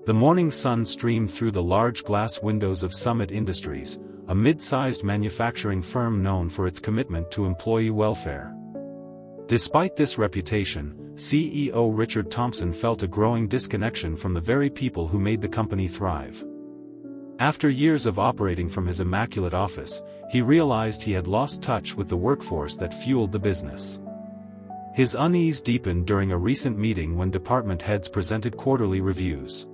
The morning sun streamed through the large glass windows of Summit Industries, a mid-sized manufacturing firm known for its commitment to employee welfare. Despite this reputation, CEO Richard Thompson felt a growing disconnection from the very people who made the company thrive. After years of operating from his immaculate office, he realized he had lost touch with the workforce that fueled the business. His unease deepened during a recent meeting when department heads presented quarterly reviews.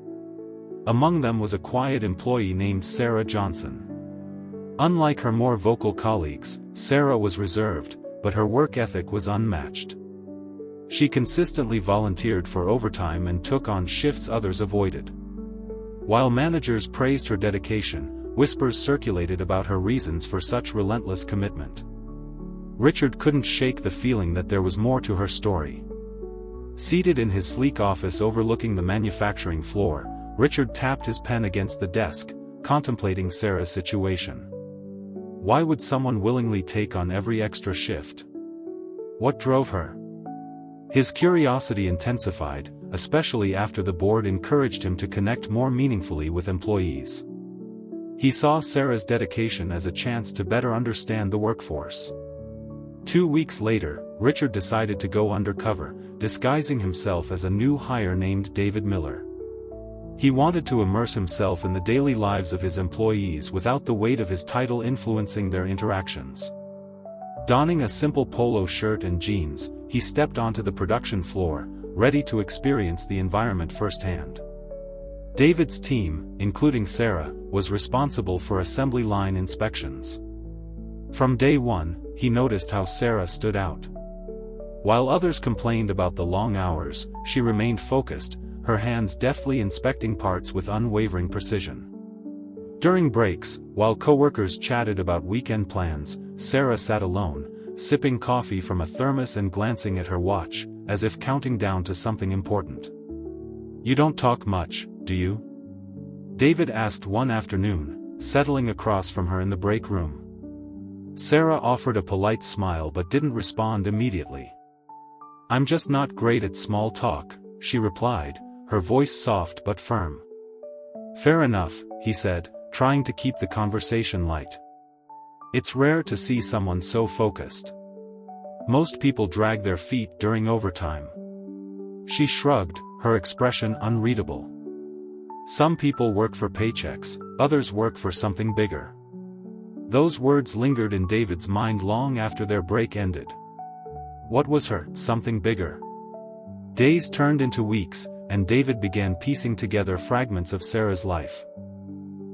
Among them was a quiet employee named Sarah Johnson. Unlike her more vocal colleagues, Sarah was reserved, but her work ethic was unmatched. She consistently volunteered for overtime and took on shifts others avoided. While managers praised her dedication, whispers circulated about her reasons for such relentless commitment. Richard couldn't shake the feeling that there was more to her story. Seated in his sleek office overlooking the manufacturing floor, Richard tapped his pen against the desk, contemplating Sarah's situation. Why would someone willingly take on every extra shift? What drove her? His curiosity intensified, especially after the board encouraged him to connect more meaningfully with employees. He saw Sarah's dedication as a chance to better understand the workforce. 2 weeks later, Richard decided to go undercover, disguising himself as a new hire named David Miller. He wanted to immerse himself in the daily lives of his employees without the weight of his title influencing their interactions. Donning a simple polo shirt and jeans, he stepped onto the production floor, ready to experience the environment firsthand. David's team, including Sarah, was responsible for assembly line inspections. From day one, he noticed how Sarah stood out. While others complained about the long hours, she remained focused, her hands deftly inspecting parts with unwavering precision. During breaks, while coworkers chatted about weekend plans, Sarah sat alone, sipping coffee from a thermos and glancing at her watch, as if counting down to something important. "You don't talk much, do you?" David asked one afternoon, settling across from her in the break room. Sarah offered a polite smile but didn't respond immediately. "I'm just not great at small talk," she replied, her voice soft but firm. "Fair enough," he said, trying to keep the conversation light. "It's rare to see someone so focused. Most people drag their feet during overtime." She shrugged, her expression unreadable. "Some people work for paychecks, others work for something bigger." Those words lingered in David's mind long after their break ended. What was her something bigger? Days turned into weeks, and David began piecing together fragments of Sarah's life.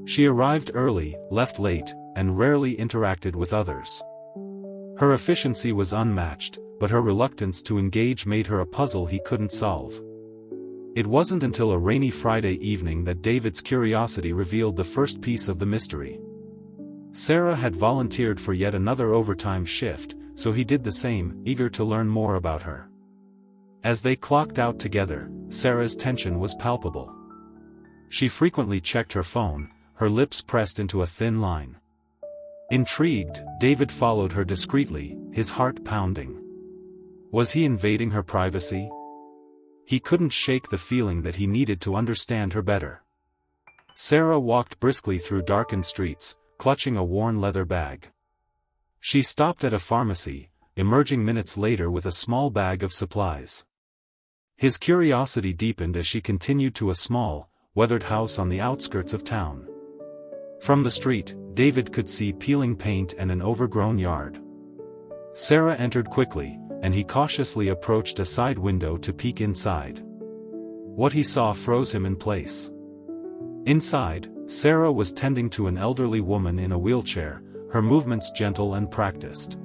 She arrived early, left late, and rarely interacted with others. Her efficiency was unmatched, but her reluctance to engage made her a puzzle he couldn't solve. It wasn't until a rainy Friday evening that David's curiosity revealed the first piece of the mystery. Sarah had volunteered for yet another overtime shift, so he did the same, eager to learn more about her. As they clocked out together, Sarah's tension was palpable. She frequently checked her phone, her lips pressed into a thin line. Intrigued, David followed her discreetly, his heart pounding. Was he invading her privacy? He couldn't shake the feeling that he needed to understand her better. Sarah walked briskly through darkened streets, clutching a worn leather bag. She stopped at a pharmacy, emerging minutes later with a small bag of supplies. His curiosity deepened as she continued to a small, weathered house on the outskirts of town. From the street, David could see peeling paint and an overgrown yard. Sarah entered quickly, and he cautiously approached a side window to peek inside. What he saw froze him in place. Inside, Sarah was tending to an elderly woman in a wheelchair, her movements gentle and practiced.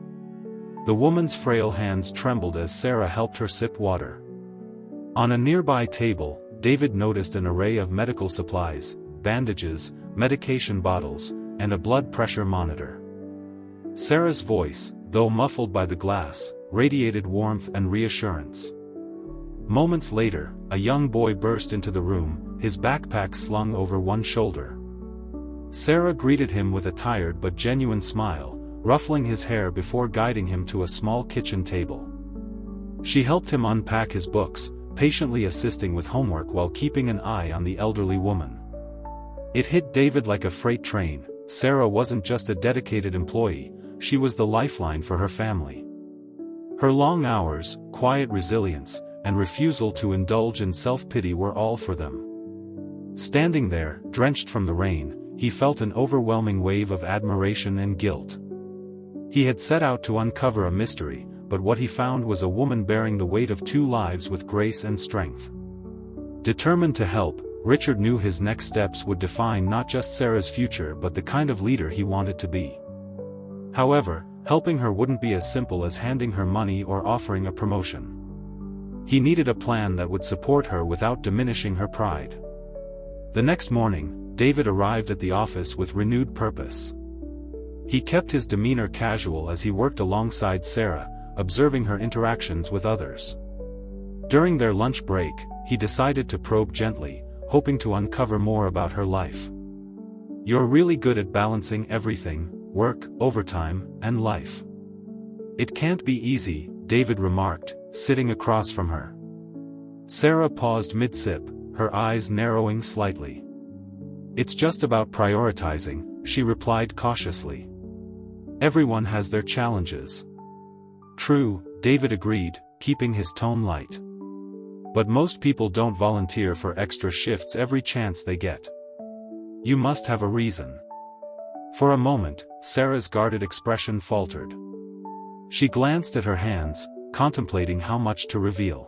The woman's frail hands trembled as Sarah helped her sip water. On a nearby table, David noticed an array of medical supplies, bandages, medication bottles, and a blood pressure monitor. Sarah's voice, though muffled by the glass, radiated warmth and reassurance. Moments later, a young boy burst into the room, his backpack slung over one shoulder. Sarah greeted him with a tired but genuine smile, ruffling his hair before guiding him to a small kitchen table. She helped him unpack his books, patiently assisting with homework while keeping an eye on the elderly woman. It hit David like a freight train. Sarah wasn't just a dedicated employee, she was the lifeline for her family. Her long hours, quiet resilience, and refusal to indulge in self-pity were all for them. Standing there, drenched from the rain, he felt an overwhelming wave of admiration and guilt. He had set out to uncover a mystery, but what he found was a woman bearing the weight of 2 lives with grace and strength. Determined to help, Richard knew his next steps would define not just Sarah's future but the kind of leader he wanted to be. However, helping her wouldn't be as simple as handing her money or offering a promotion. He needed a plan that would support her without diminishing her pride. The next morning, David arrived at the office with renewed purpose. He kept his demeanor casual as he worked alongside Sarah, observing her interactions with others. During their lunch break, he decided to probe gently, hoping to uncover more about her life. "You're really good at balancing everything, work, overtime, and life. It can't be easy," David remarked, sitting across from her. Sarah paused mid-sip, her eyes narrowing slightly. "It's just about prioritizing," she replied cautiously. "Everyone has their challenges." "True," David agreed, keeping his tone light. "But most people don't volunteer for extra shifts every chance they get. You must have a reason." For a moment, Sarah's guarded expression faltered. She glanced at her hands, contemplating how much to reveal.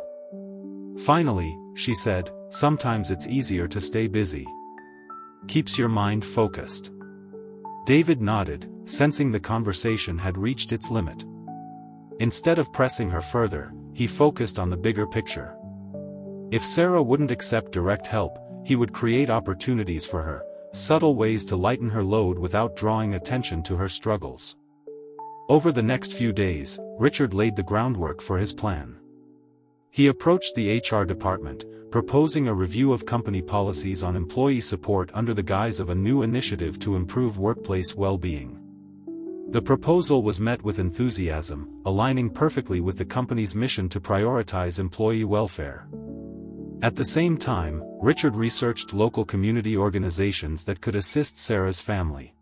Finally, she said, "Sometimes it's easier to stay busy. Keeps your mind focused." David nodded, sensing the conversation had reached its limit. Instead of pressing her further, he focused on the bigger picture. If Sarah wouldn't accept direct help, he would create opportunities for her, subtle ways to lighten her load without drawing attention to her struggles. Over the next few days, Richard laid the groundwork for his plan. He approached the HR department, proposing a review of company policies on employee support under the guise of a new initiative to improve workplace well-being. The proposal was met with enthusiasm, aligning perfectly with the company's mission to prioritize employee welfare. At the same time, Richard researched local community organizations that could assist Sarah's family.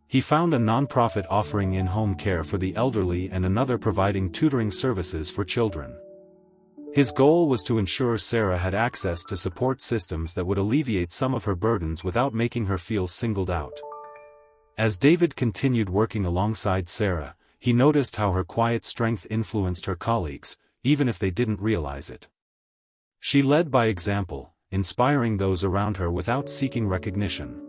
He found a nonprofit offering in-home care for the elderly and another providing tutoring services for children. His goal was to ensure Sarah had access to support systems that would alleviate some of her burdens without making her feel singled out. As David continued working alongside Sarah, he noticed how her quiet strength influenced her colleagues, even if they didn't realize it. She led by example, inspiring those around her without seeking recognition.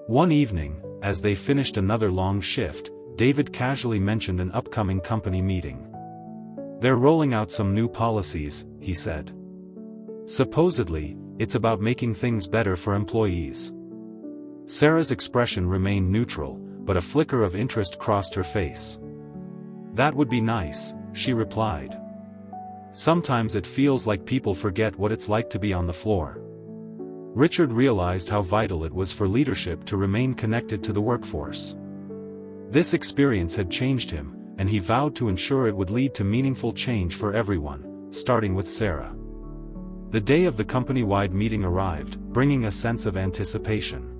One evening, as they finished another long shift, David casually mentioned an upcoming company meeting. "They're rolling out some new policies," he said. "Supposedly, it's about making things better for employees." Sarah's expression remained neutral, but a flicker of interest crossed her face. "That would be nice," she replied. "Sometimes it feels like people forget what it's like to be on the floor." Richard realized how vital it was for leadership to remain connected to the workforce. This experience had changed him, and he vowed to ensure it would lead to meaningful change for everyone, starting with Sarah. The day of the company-wide meeting arrived, bringing a sense of anticipation.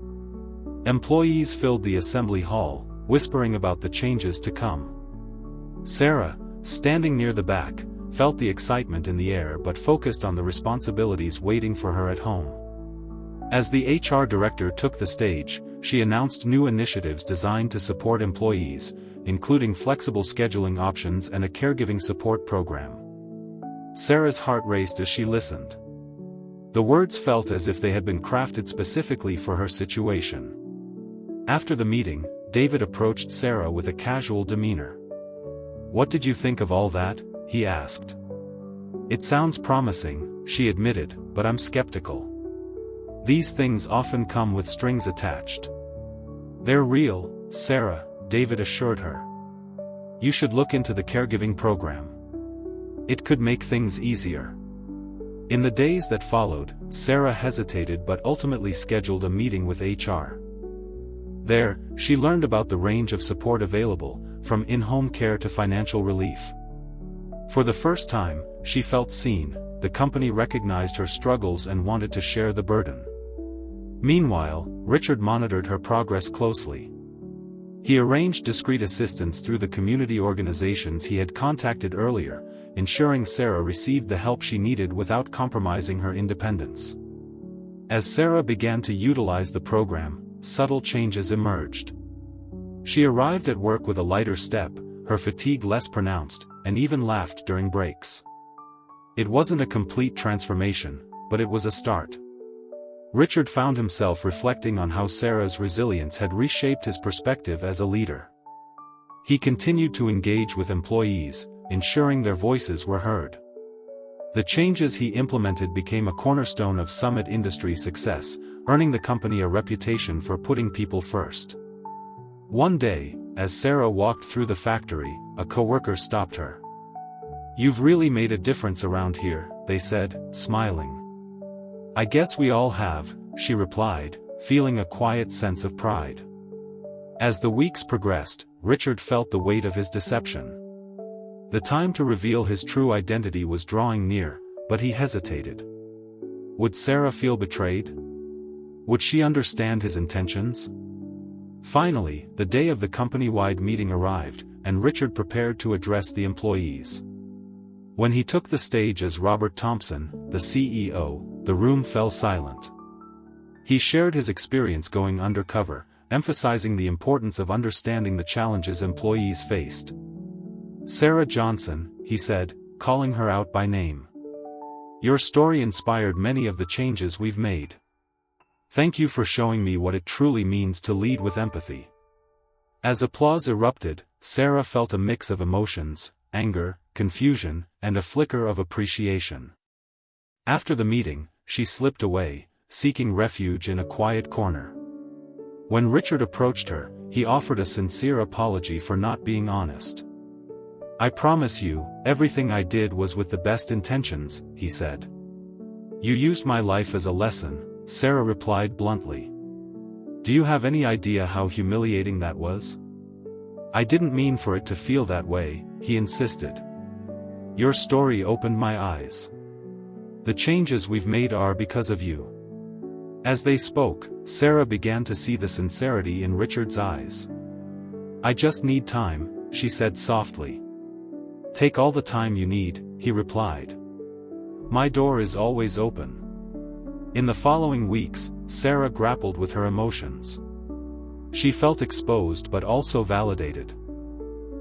Employees filled the assembly hall, whispering about the changes to come. Sarah, standing near the back, felt the excitement in the air but focused on the responsibilities waiting for her at home. As the HR director took the stage, she announced new initiatives designed to support employees, including flexible scheduling options and a caregiving support program. Sarah's heart raced as she listened. The words felt as if they had been crafted specifically for her situation. After the meeting, David approached Sarah with a casual demeanor. "What did you think of all that?" he asked. "It sounds promising," she admitted, "but I'm skeptical. These things often come with strings attached." "They're real, Sarah," David assured her. "You should look into the caregiving program. It could make things easier." In the days that followed, Sarah hesitated but ultimately scheduled a meeting with HR. There, she learned about the range of support available, from in-home care to financial relief. For the first time, she felt seen, the company recognized her struggles and wanted to share the burden. Meanwhile, Richard monitored her progress closely. He arranged discreet assistance through the community organizations he had contacted earlier, ensuring Sarah received the help she needed without compromising her independence. As Sarah began to utilize the program, subtle changes emerged. She arrived at work with a lighter step, her fatigue less pronounced, and even laughed during breaks. It wasn't a complete transformation, but it was a start. Richard found himself reflecting on how Sarah's resilience had reshaped his perspective as a leader. He continued to engage with employees, ensuring their voices were heard. The changes he implemented became a cornerstone of Summit Industries' success, earning the company a reputation for putting people first. One day, as Sarah walked through the factory, a coworker stopped her. "You've really made a difference around here," they said, smiling. "I guess we all have," she replied, feeling a quiet sense of pride. As the weeks progressed, Richard felt the weight of his deception. The time to reveal his true identity was drawing near, but he hesitated. Would Sarah feel betrayed? Would she understand his intentions? Finally, the day of the company-wide meeting arrived, and Richard prepared to address the employees. When he took the stage as Robert Thompson, the CEO, the room fell silent. He shared his experience going undercover, emphasizing the importance of understanding the challenges employees faced. "Sarah Johnson," he said, calling her out by name. "Your story inspired many of the changes we've made. Thank you for showing me what it truly means to lead with empathy." As applause erupted, Sarah felt a mix of emotions, anger, confusion, and a flicker of appreciation. After the meeting, she slipped away, seeking refuge in a quiet corner. When Richard approached her, he offered a sincere apology for not being honest. "I promise you, everything I did was with the best intentions," he said. "You used my life as a lesson," Sarah replied bluntly. "Do you have any idea how humiliating that was?" "I didn't mean for it to feel that way," he insisted. "Your story opened my eyes. The changes we've made are because of you." As they spoke, Sarah began to see the sincerity in Richard's eyes. "I just need time," she said softly. "Take all the time you need," he replied. "My door is always open." In the following weeks, Sarah grappled with her emotions. She felt exposed but also validated.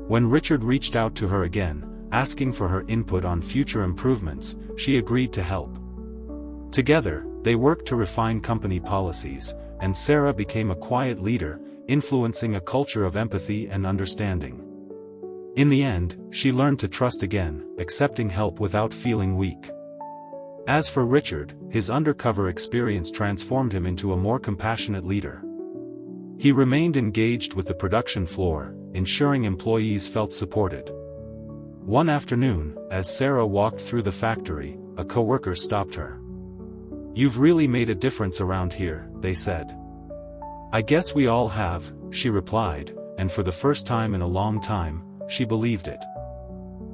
When Richard reached out to her again, asking for her input on future improvements, she agreed to help. Together, they worked to refine company policies, and Sarah became a quiet leader, influencing a culture of empathy and understanding. In the end, she learned to trust again, accepting help without feeling weak. As for Richard, his undercover experience transformed him into a more compassionate leader. He remained engaged with the production floor, ensuring employees felt supported. One afternoon, as Sarah walked through the factory, a coworker stopped her. "You've really made a difference around here," they said. "I guess we all have," she replied, and for the first time in a long time, she believed it.